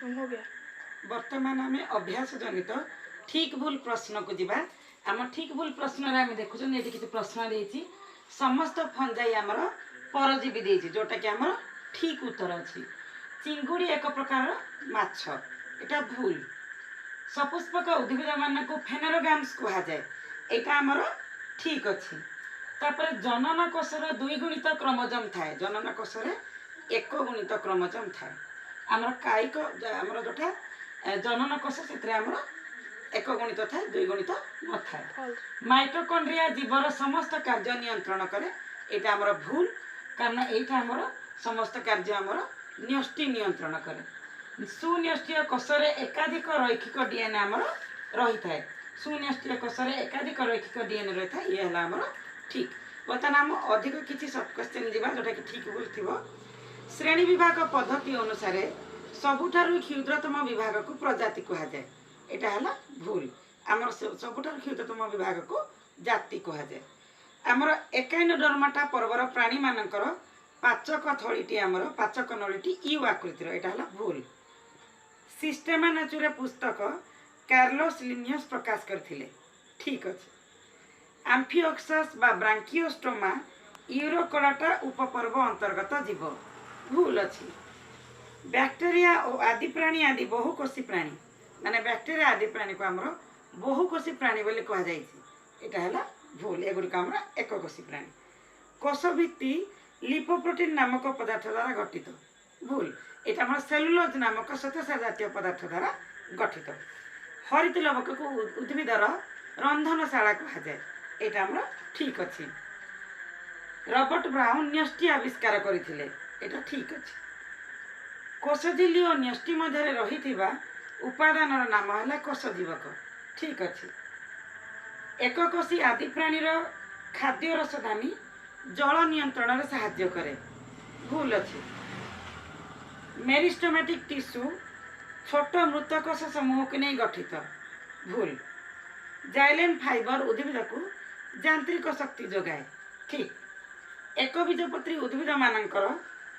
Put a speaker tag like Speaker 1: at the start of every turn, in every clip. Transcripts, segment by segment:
Speaker 1: हो गया।
Speaker 2: वर्तमान आम अभ्यास जनित ठीक भूल प्रश्न को जीवा। आम ठीक भूल प्रश्न आम देखुं ये किसी प्रश्न देती समस्त फंजाई आमर परजीवी देती जोटा कि आमर ठीक उत्तर अच्छी। चिंगुड़ी एक प्रकार माछ एटा भूल। सपुष्पक उद्भिद मान को फेनेरोगाम्स कहुए यहाँ आमर ठीक अच्छी। तापर जनन कोशर 2 गुणित क्रोमोजोम थाए जनन कोशर 1 गुणित क्रोमोजोम थाए आमर कायिक आमर जोटा जनन कोश से आमर 1 गुणित थाए 2 गुणित न थाए। माइटोकॉन्ड्रिया जीवर समस्त कार्य नियंत्रण करे यहाँ आमर भूल कारण यहाँ आमर समस्त कार्य आमर न्यष्टि नियंत्रण करे। सुन्यष्टीय कोशर एकाधिक रैखिक डीएनए आमर रही थाए सुन्यष्टीय कोशर एकाधिक रैखिक डीएनए रही था ये है आमर ठीक। बर्तमान आम अधिक किसी सब क्वेश्चन जीवा जोटा कि ठीक भूल थी। श्रेणी विभाग पद्धति अनुसार सबुठारु क्षुद्रतम विभाग को प्रजाति कहुए यहाँ है भूल। आमर सबुठारु क्षुद्रतम विभाग को जाति कहुए। आमर एकाइनोडर्माटा पर्वर प्राणी मानकर पाचक थलीटी आमर पाचक नलीटी यू आकृतिर यहाँ है भूल। सिस्टेमा नेचुरे पुस्तक कार्लोस लिनियस प्रकाश करथिले ठीक अच्छे। आम्फिओक्सस बा ब्रांकियोस्टोमा यूरोकोडाटा उपपर्व अंतर्गत जीव भूल अच्छी। बैक्टेरिया और आदि प्राणी आदि बहुकोशी प्राणी माने बैक्टेरिया आदि प्राणी को आमर बहुकोशी प्राणी बोली कहुए है भूल। एगुड़िक आमर एककोशी प्राणी। कोशभित्ति लिपोप्रोटीन नामक पदार्थ द्वारा गठित भूल। यहाँ आम सेलुलोज नामक श्वेतसार जातीय पदार्थ द्वारा गठित। हरित लवक को उद्भिदर रंधनशाला कहुए यहाँ आमर ठीक अच्छे। रॉबर्ट ब्राउन न्यष्टि आविष्कार करथिले एटा ठीक अच्छे। कोशझिल्ली और न्यष्टि मध्य रही उपादान नाम है कोशजीवक ठीक अच्छे। एककोशी आदि प्राणीर खाद्य रसदानी जल नियंत्रण साहाय्य करे भूल अच्छे। मेरिस्टोमेटिक टिश्यू छोट मृतकोश समूह को नहीं गठित भूल। जाइलेन फाइबर उद्भिद को यांत्रिक शक्ति जोगाए ठीक। एक बीजपत्री उद्भिद मानकर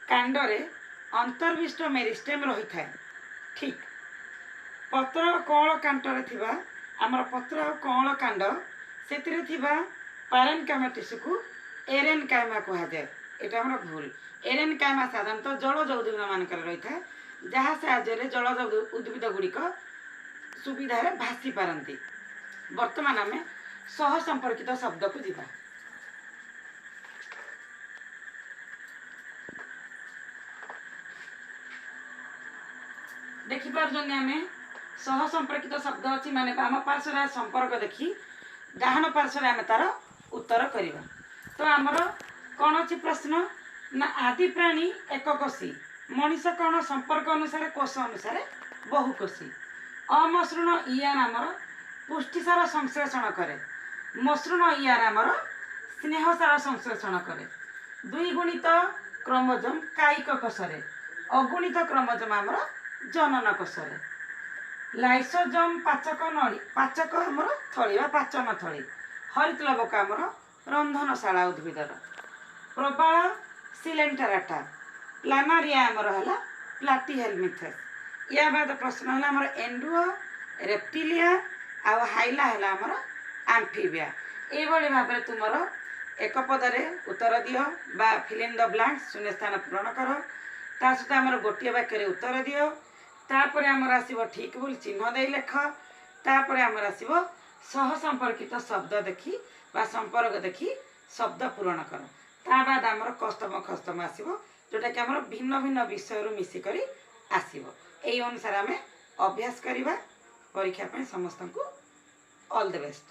Speaker 2: कांडरे अंतर्विष्ट मेरिस्टेम रही था ठीक। पत्र कौल कांटरे थिबा आमर पत्र और कौल कांड से पारेनकाइमा टिश्यू को एरेनकाइमा कहुए यहाँ आमर भूल। एरेनकाइमा साधारणतः जलज उद्भिद मानकर रही था जहाँ साहाय्य जलज उद्भिद गुड़िक सुविधा भासी पारती। वर्तमान आम सह संपर्कित शब्द को जीवा। देखिपार आम सह संपर्कित शब्द अच्छी माने बाम पार्श्वर संपर्क देखी डाहाण पार्श्वर आम तार उत्तर करवा। तो आमर कौन अच्छी प्रश्न ना आदि प्राणी एककोशी मनीष कौन संपर्क अनुसार कोश अनुसार बहुकोशी। अमसृण इयार आमर पुष्टिसार संश्लेषण करे। मसृण इयार आमर स्नेहसार संश्लेषण करे। 2 गुणित क्रोमोजोम कायिक कोशरे अगुणित क्रोमोजोम आमर जनन कोशरे। लाइसोजोम पाचक नली पाचक आमर थली बा पाचन थली। हरित लवक आमर रंधनशाला उद्भिदर। प्रबाल सिलेंटराटा प्लानारिया आमर है प्लाटीहेलमिथेस। या बाद प्रश्न है आमर एंडुओ रेप्टिलिया आ हाइला है आमर आम्फिबिया। ये भाव में तुम एक पदरे उत्तर दियो बा फिल इन द ब्लैंक्स शून्य स्थान पूरण कर। ता सहित आमर गोटे वाक्य उत्तर दियो। तापर आमर आसो ठीक भूल चिन्ह दे लेख। तापर आमर आसो सह संपर्कित शब्द देखी बा संपर्क देखी शब्द पूरण कर। ता बाद आमर कस्तम खस्तम आसो जोटा कि आमर भिन्न भिन्न विषय मिसिक आसो। यही अनुसार आम अभ्यास करवा। परीक्षा समस्त को ऑल द बेस्ट।